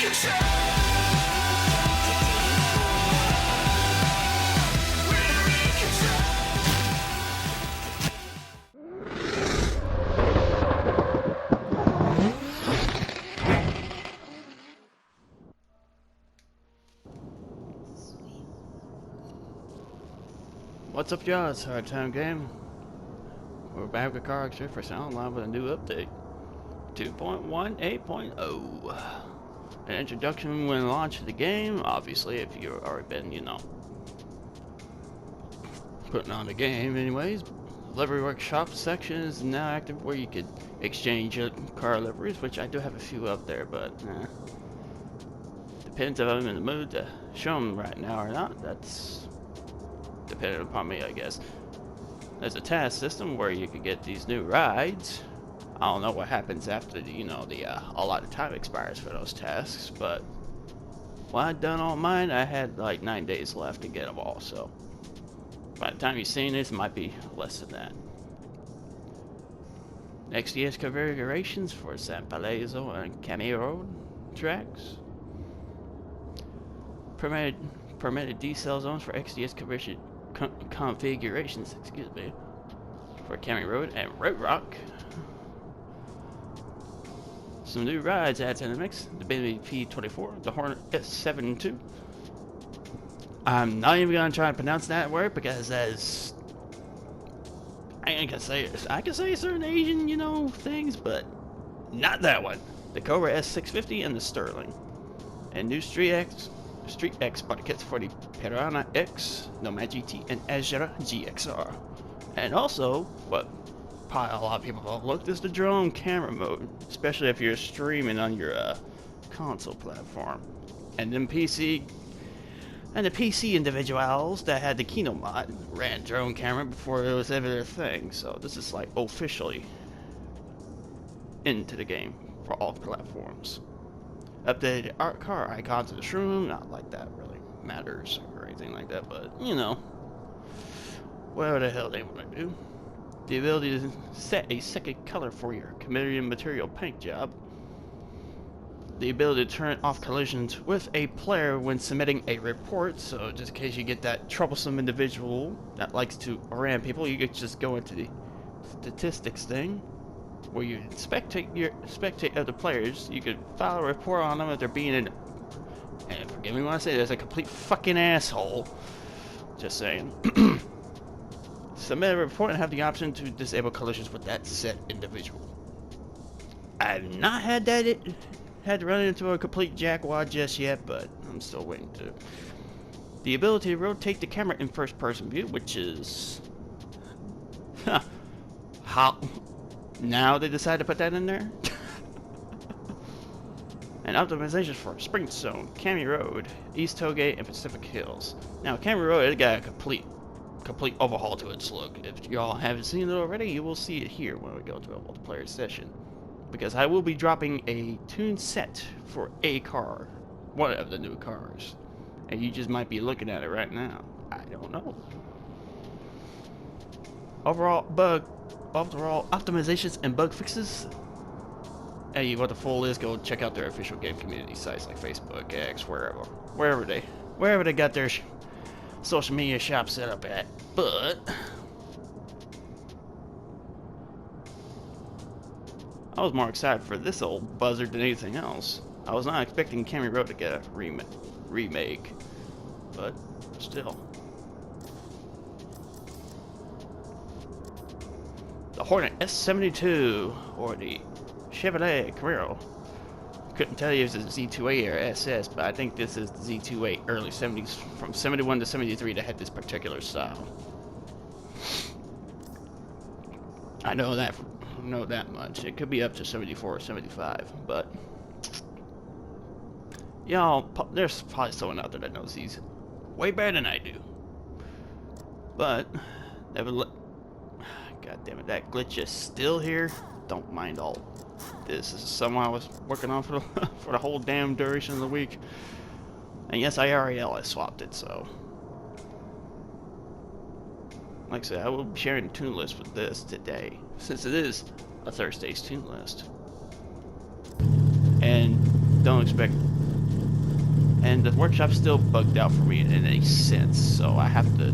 What's up, y'all? It's Hard Time Game. We're back with Carx Drift Racing online with a new update, 2.18.0. An introduction when launching the game. Obviously, if you've already been, putting on the game, anyways. Livery workshop section is now active, where you could exchange your car liveries, which I do have a few up there, but depends if I'm in the mood to show them right now or not. That's depending upon me, I guess. There's a task system where you could get these new rides. I don't know what happens after the a lot of time expires for those tasks, but when I done all mine, I had like 9 days left to get them all, so by the time you've seen this, it might be less than that. XDS configurations for San Palazzo and Camino Road tracks. Permitted decel zones for XDS configurations, excuse me, for Camino Road and Road Rock. Some new rides added to the mix: the BMW P24, the Hornet S72. I'm not even gonna try and pronounce that word because that's, I ain't gonna say it. I can say certain Asian, things, but not that one. The Cobra S650 and the Sterling, and new Street X body kits for the Piranha X, Nomad GT, and Azura GXR. And also, what probably a lot of people overlooked is the drone camera mode, especially if you're streaming on your console platform. And then the PC individuals that had the Kino mod ran drone camera before it was ever a thing. So this is like officially into the game for all platforms. Updated art car icons of the shroom, not like that really matters or anything like that, but whatever the hell they want to do. The ability to set a second color for your committed material paint job. The ability to turn off collisions with a player when submitting a report, so just in case you get that troublesome individual that likes to ram people, you could just go into the statistics thing, where you spectate other players. You could file a report on them if they're being and forgive me when I say there's a complete fucking asshole. Just saying. Submit a report and have the option to disable collisions with that set individual. I've not had to run into a complete jackwad just yet, but I'm still waiting to. The ability to rotate the camera in first person view, which is how now they decided to put that in there. And optimizations for Springstone, Camino Road, East Tollgate, and Pacific Hills. Now, Camino Road, it got a complete overhaul to its look. If y'all haven't seen it already, you will see it here when we go to a multiplayer session, because I will be dropping a tune set for a car, one of the new cars, and you just might be looking at it right now. I don't know. Overall optimizations and bug fixes. Hey, what the full is, go check out their official game community sites like Facebook, X, wherever they got their social media shop set up at. But I was more excited for this old buzzard than anything else. I was not expecting Camino Road to get a remake, but still. The Hornet S72 or the Chevrolet Camaro. Couldn't tell you if it's a Z2A or SS, but I think this is the Z2A early 70s, from 71 to 73, that had this particular style. I know that much. It could be up to 74 or 75, but y'all, there's probably someone out there that knows these way better than I do. But God damn it, that glitch is still here. Don't mind all this. This is something I was working on for the whole damn duration of the week. And yes, I swapped it, so like I said, I will be sharing a tune list with this today, since it is a Thursday's tune list. And don't expect and the workshop's still bugged out for me in any sense, so I have to...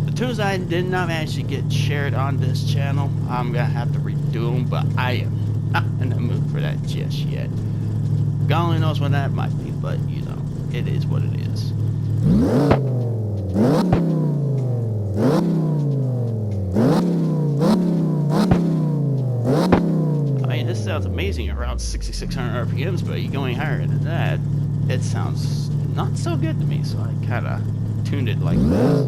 The tunes I did not manage to get shared on this channel, I'm gonna have to redo them, but I am not in the mood for that just yet. God only knows when that might be, but, you know, it is what it is. I mean, this sounds amazing around 6,600 RPMs, but you're going higher than that, it sounds not so good to me, so I kind of tuned it like this.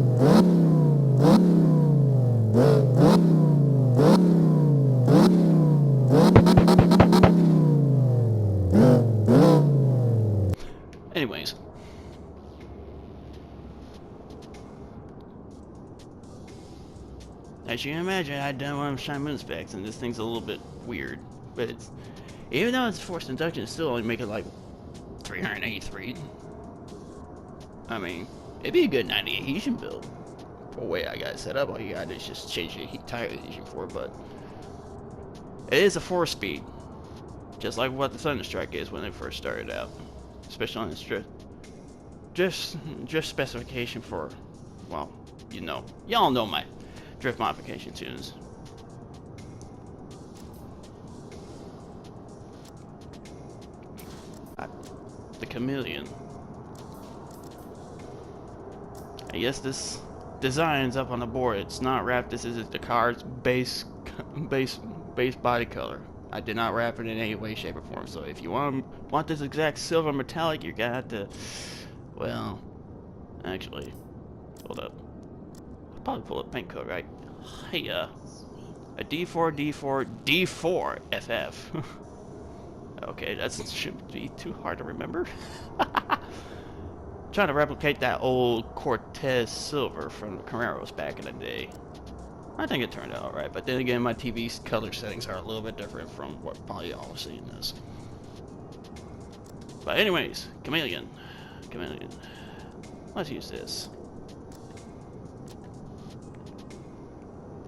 Anyways. As you can imagine, I done one of Shine Moon specs, and this thing's a little bit weird. But it's, even though it's forced induction, it's still only making like 383. I mean, it'd be a good 90 adhesion build. The way I got it set up, all you gotta do is just change the tire adhesion for it, but it is a 4-speed. Just like what the Thunderstrike is when it first started out. Especially on this drift specification for, well, you know, y'all know my drift modification tunes. The Chameleon. I guess this design's up on the board. It's not wrapped. This is the car's base body color. I did not wrap it in any way, shape, or form. So if you want this exact silver metallic, you're gonna have to, well, actually, hold up. I'll probably pull up paint code, right? Hey, a D4 FF. Okay, that shouldn't be too hard to remember. Trying to replicate that old Cortez silver from the Camaros back in the day. I think it turned out alright, but then again, my TV's color settings are a little bit different from what probably y'all are seeing this. But anyways, Chameleon. Let's use this.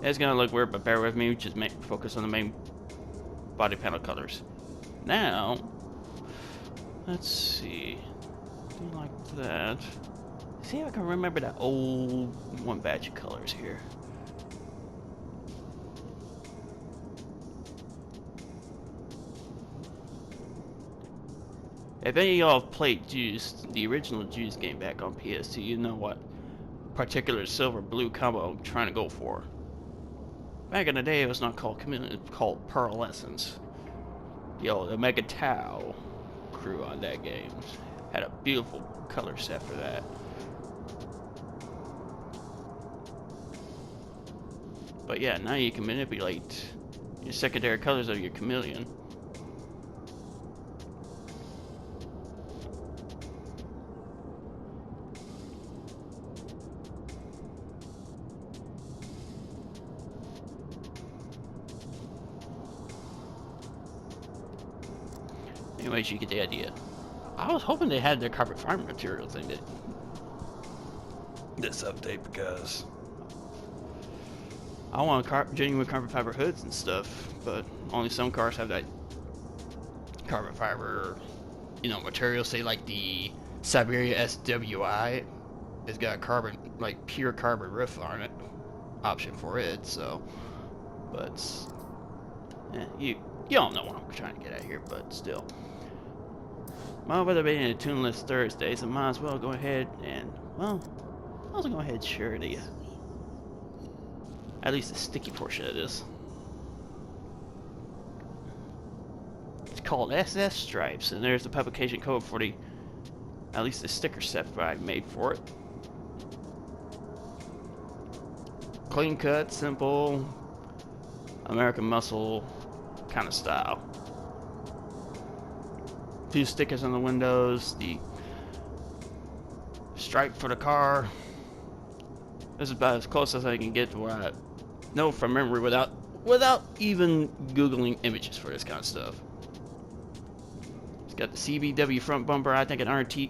It's gonna look weird, but bear with me. Just focus on the main body panel colors. Now, let's see. Like that. See if I can remember that old one batch of colors here. If any of y'all have played Juice, the original Juice game back on PS2, you know what particular silver-blue combo I'm trying to go for. Back in the day, it was not called Chameleon, it was called Pearlescence. Yo, the Mega Tau crew on that game had a beautiful color set for that. But yeah, now you can manipulate your secondary colors of your Chameleon. Anyways, you get the idea. I was hoping they had their carbon fiber material thing that this update, because I want genuine carbon fiber hoods and stuff, but only some cars have that carbon fiber, you know, material. Say like the Siberia SWI, it's got a carbon, like pure carbon roof on it, option for it. So, but you all know what I'm trying to get at here, but still. Well, with it being a tuneless Thursday, so might as well go ahead and, well, I'll go ahead and share the, at least the sticky portion of this. It's called SS Stripes, and there's the publication code for the, at least the sticker set that I made for it. Clean cut, simple, American muscle kind of style. 2 stickers on the windows, the stripe for the car. This is about as close as I can get to what I know from memory without even googling images for this kind of stuff. It's got the CBW front bumper, I think an R&T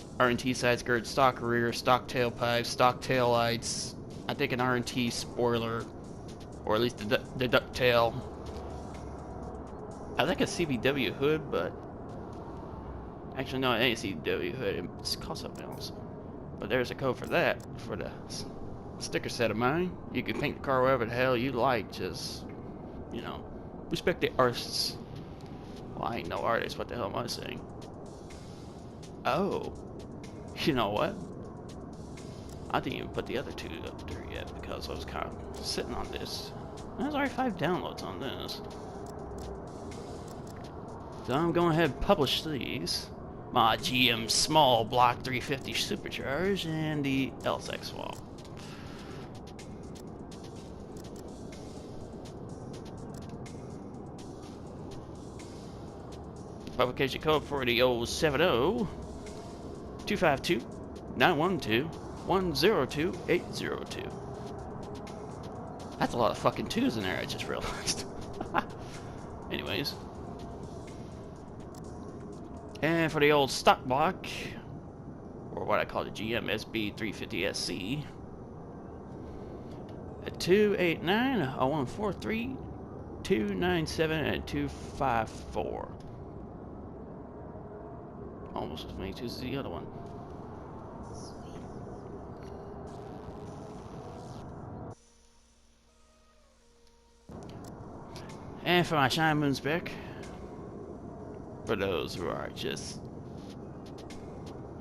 side skirt, stock rear, stock tailpipes, stock tail lights, I think an R&T spoiler, or at least the ducktail. I think a CBW hood, but Actually, no, it ain't CW hood. It's called something else. But there's a code for that, for the sticker set of mine. You can paint the car whatever the hell you like. Just, you know, respect the artists. Well, I ain't no artist. What the hell am I saying? Oh, you know what? I didn't even put the other two up there yet because I was kind of sitting on this. There's already 5 downloads on this. So I'm going ahead and publish these. My GM Small Block 350 Supercharge and the LSX Swap. Publication code for the 070 252 912 102 802. That's a lot of fucking 2s in there, I just realized. Anyways. And for the old stock block, or what I call the GM SB350SC, at 289 0143 297 and 254. Almost as many 2s as the other one. And for my Shine Moon spec, for those who are just,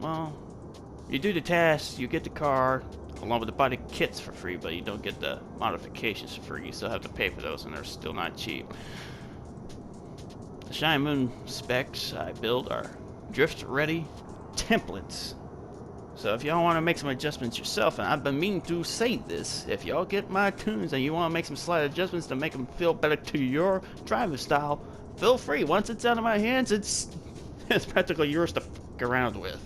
well, you do the tasks, you get the car, along with the body kits for free, but you don't get the modifications for free. You still have to pay for those, and they're still not cheap. The Shine Moon specs I build are drift-ready templates. So if y'all want to make some adjustments yourself, and I've been meaning to say this, if y'all get my tunes and you want to make some slight adjustments to make them feel better to your driving style, feel free. Once it's out of my hands, it's practically yours to fuck around with.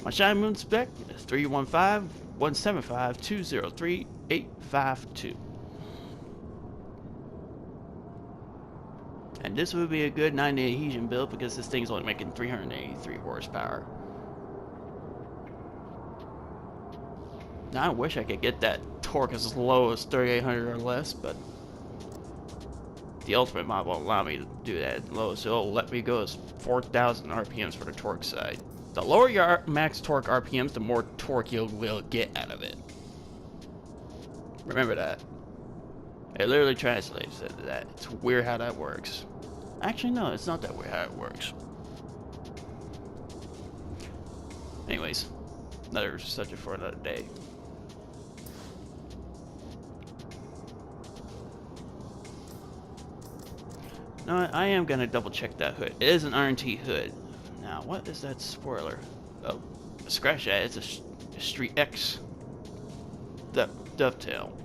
My Shine Moon spec is 315-175-203-852. And this would be a good 90 adhesion build because this thing's only making 383 horsepower. Now I wish I could get that torque as low as 3800 or less, but the Ultimate mod won't allow me to do that low, so it'll let me go as 4000 RPMs for the torque side. The lower your max torque RPMs, the more torque you will get out of it. Remember that. It literally translates into that. It's weird how that works. Actually, no, it's not that weird how it works. Anyways, another subject for another day. No, I am gonna double check that hood. It is an RNT hood. Now, what is that spoiler? Oh, scratch that. It's a Street X dovetail.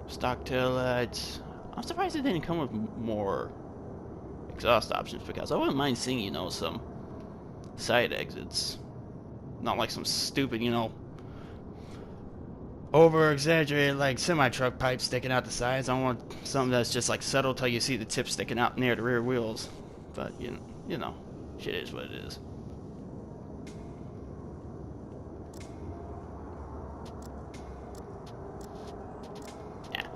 Stock tail lights. I'm surprised it didn't come with more exhaust options because I wouldn't mind seeing, you know, some side exits. Not like some stupid, you know, over-exaggerated, like, semi-truck pipes sticking out the sides. I want something that's just, like, subtle till you see the tip sticking out near the rear wheels. But, you know, shit is what it is. Yeah.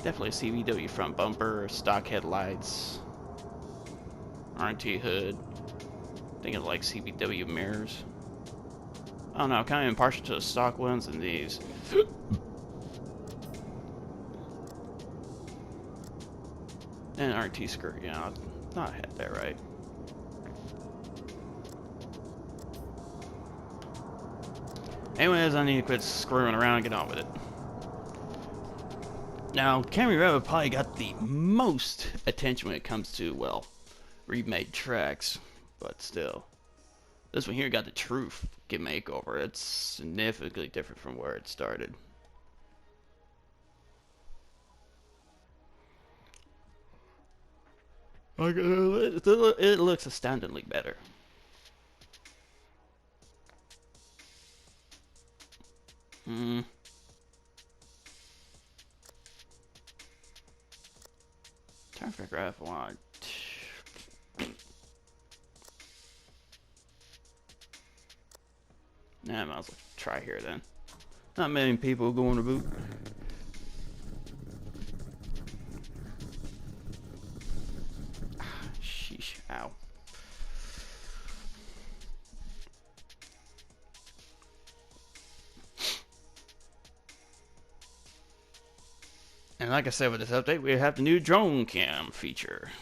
Definitely a CVW front bumper, stock headlights, RT hood. Thinking like CVW mirrors. I don't know, I'm kind of impartial to the stock ones and these. And RT skirt, yeah, I thought I had that right. Anyways, I need to quit screwing around and get on with it. Now, Camry Rabbit probably got the most attention when it comes to, well, remade tracks, but still. This one here got the true makeover. It's significantly different from where it started. It looks astoundingly better. Trying to figure out if I want. Nah, I might as well try here then. Not many people going to boot. And like I said, with this update, we have the new drone cam feature.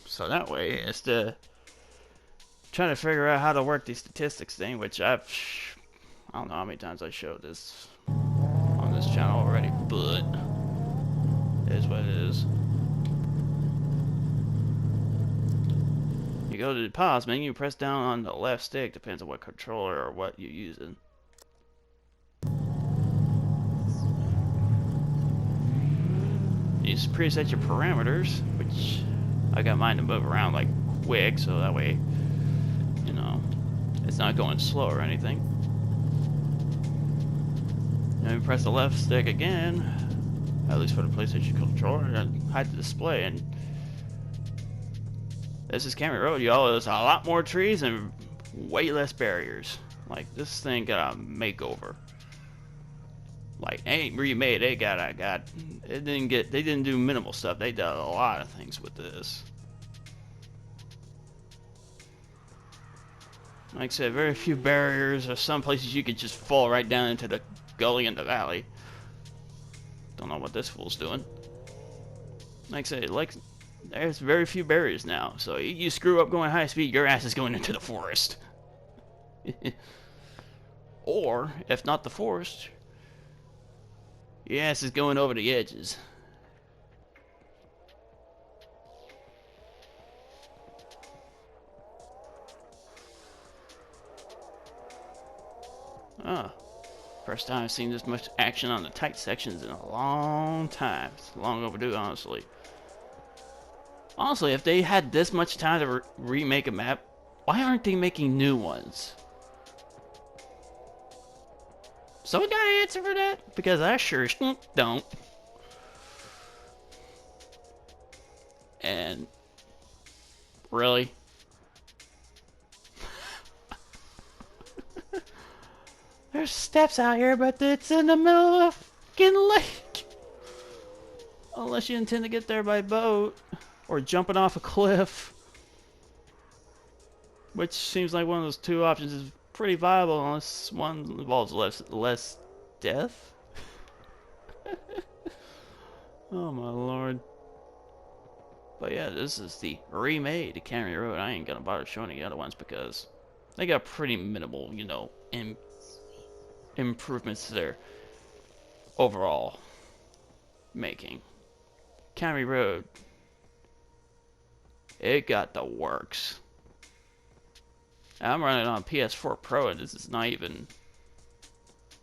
So that way, instead of trying to figure out how to work the statistics thing, which I don't know how many times I showed this on this channel already, but it is what it is. You go to the pause menu, press down on the left stick, depends on what controller or what you're using. You just preset your parameters, which I got mine to move around like quick, so that way, you know, it's not going slow or anything. Then we press the left stick again, at least for the PlayStation controller, and hide the display. And this is Camry Road, y'all. There's a lot more trees and way less barriers. Like, this thing got a makeover. Like, ain't remade. They didn't do minimal stuff. They did a lot of things with this. Like I said, very few barriers. Or some places you could just fall right down into the gully in the valley. Don't know what this fool's doing. Like I said, there's very few barriers now. So you screw up going high speed, your ass is going into the forest. Or, if not the forest, your ass is going over the edges. First time I've seen this much action on the tight sections in a long time. It's long overdue, honestly. Honestly, if they had this much time to remake a map, why aren't they making new ones? Someone got an answer for that? Because I sure don't. And really? There's steps out here, but it's in the middle of a fucking lake. Unless you intend to get there by boat or jumping off a cliff. Which seems like one of those two options is pretty viable unless one involves less death. Oh my lord. But yeah, this is the remade Camry Road. I ain't gonna bother showing the other ones because they got pretty minimal, you know, improvements to their overall making. Camry Road, it got the works. I'm running on PS4 Pro, and this is not even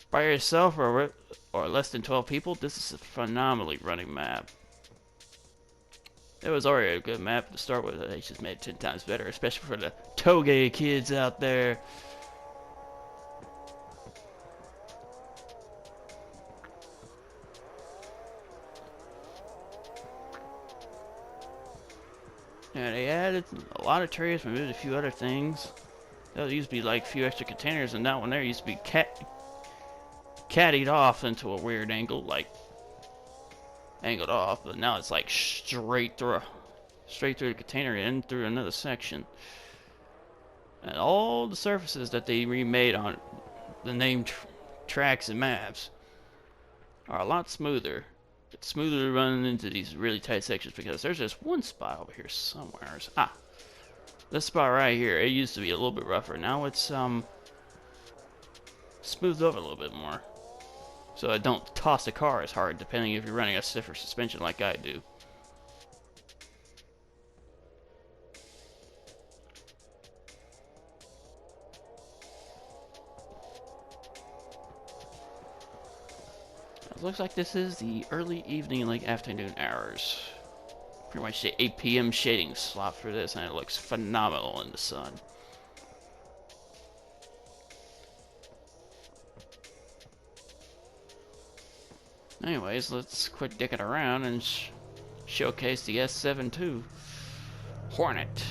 by yourself or less than 12 people. This is a phenomenally running map. It was already a good map to start with. They just made it 10 times better, especially for the toge kids out there. Yeah, they added a lot of trees, removed a few other things. There used to be like a few extra containers, and that one there used to be caddied off into a weird angle, like angled off. But now it's like straight through the container and through another section. And all the surfaces that they remade on the named tracks and maps are a lot smoother. It's smoother running into these really tight sections because there's just one spot over here somewhere. This spot right here, it used to be a little bit rougher. Now it's smoothed over a little bit more. So I don't toss the car as hard, depending if you're running a stiffer suspension like I do. It looks like this is the early evening, like afternoon hours. Pretty much the 8 p.m. shading slot for this, and it looks phenomenal in the sun. Anyways, let's quit dicking around and showcase the S72 Hornet.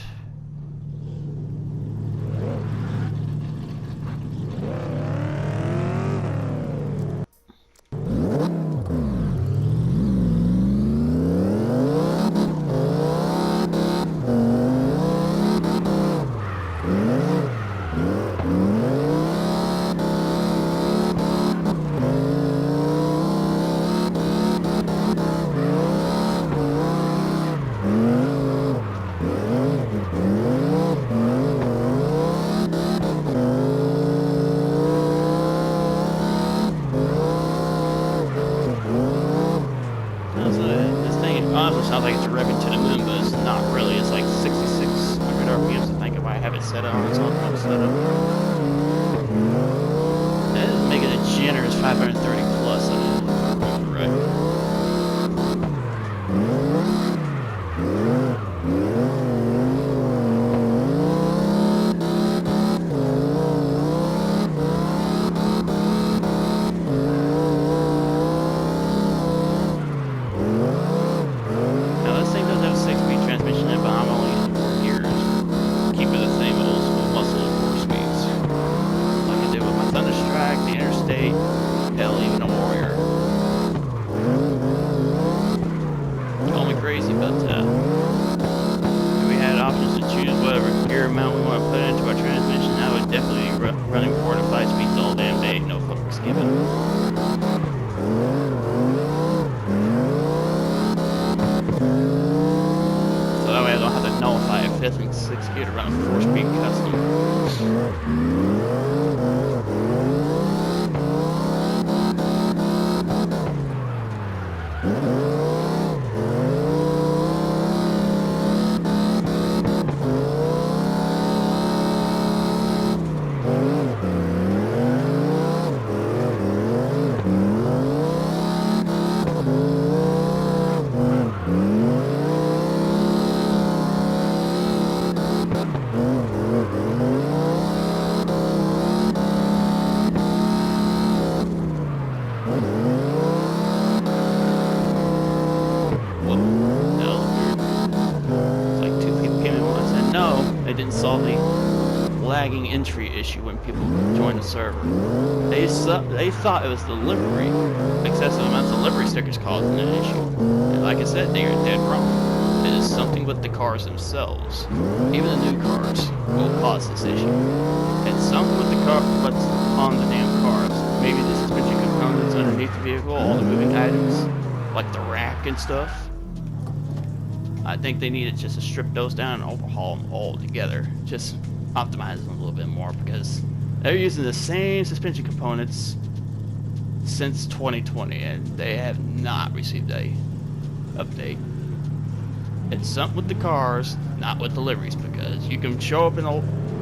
also sounds like it's revving to the moon, but it's not really. It's like 6,600 RPMs, I think, if I have it set up on its automatic setup. That is making a generous 530 plus, if I remember right. Solve the lagging entry issue when people join the server. They thought it was the livery, excessive amounts of livery stickers causing an issue. And like I said, they are dead wrong. It is something with the cars themselves. Even the new cars will cause this issue. It's something with the car, what's on the damn cars. Maybe the suspension components underneath the vehicle, all the moving items, like the rack and stuff. I think they needed just to strip those down and overhaul them all together. Just optimize them a little bit more, because they're using the same suspension components since 2020 and they have not received a update. It's something with the cars, not with deliveries, because you can show up in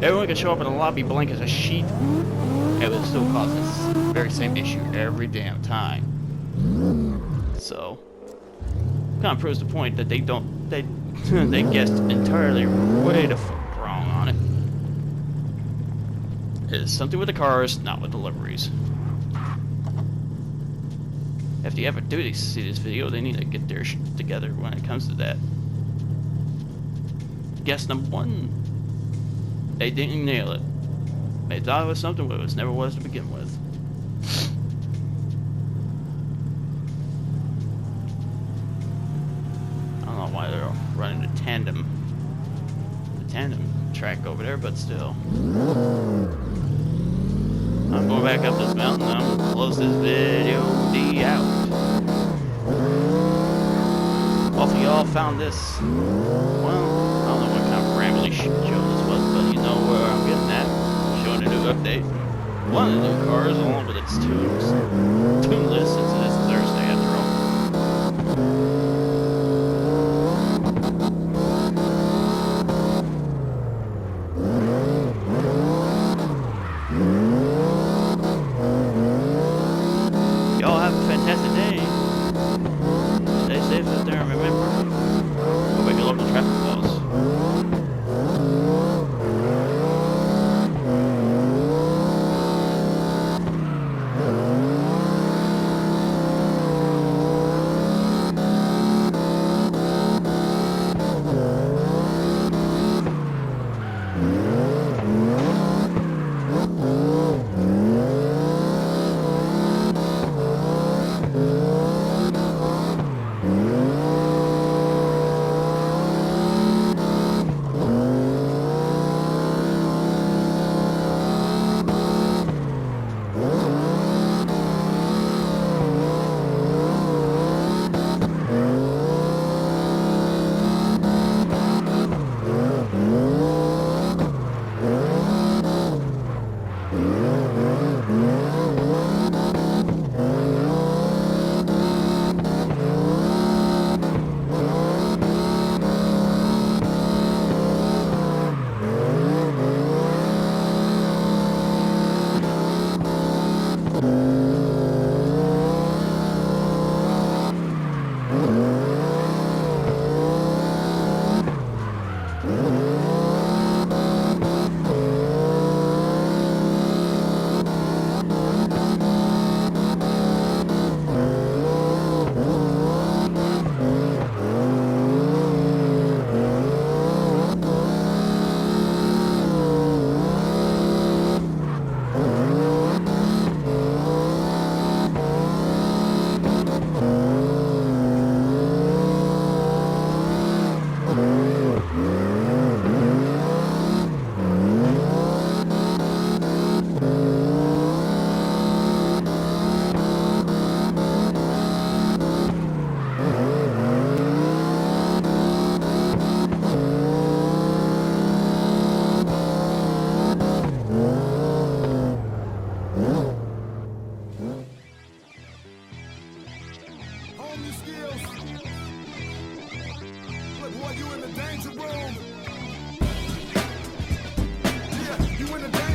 everyone can show up in a lobby blank as a sheep, and it will still cause this very same issue every damn time. So kind of proves the point that they guessed entirely way the fuck wrong on it. It's something with the cars, not with deliveries. If they ever do see this video, they need to get their shit together when it comes to that. Guess number one, they didn't nail it. They thought it was something, but it never was to begin with. Why they're running the tandem track over there, but still. I'm going back up this mountain. I'm gonna close this video out. Hopefully y'all found this, well, I don't know what kind of rambly shit show this was, but you know where I'm getting at. Showing a new update. One of the new cars, along with its tuneless, since it is Thursday after all. What? hone your skills. Look, boy, you in the danger room. Yeah, you in the danger room.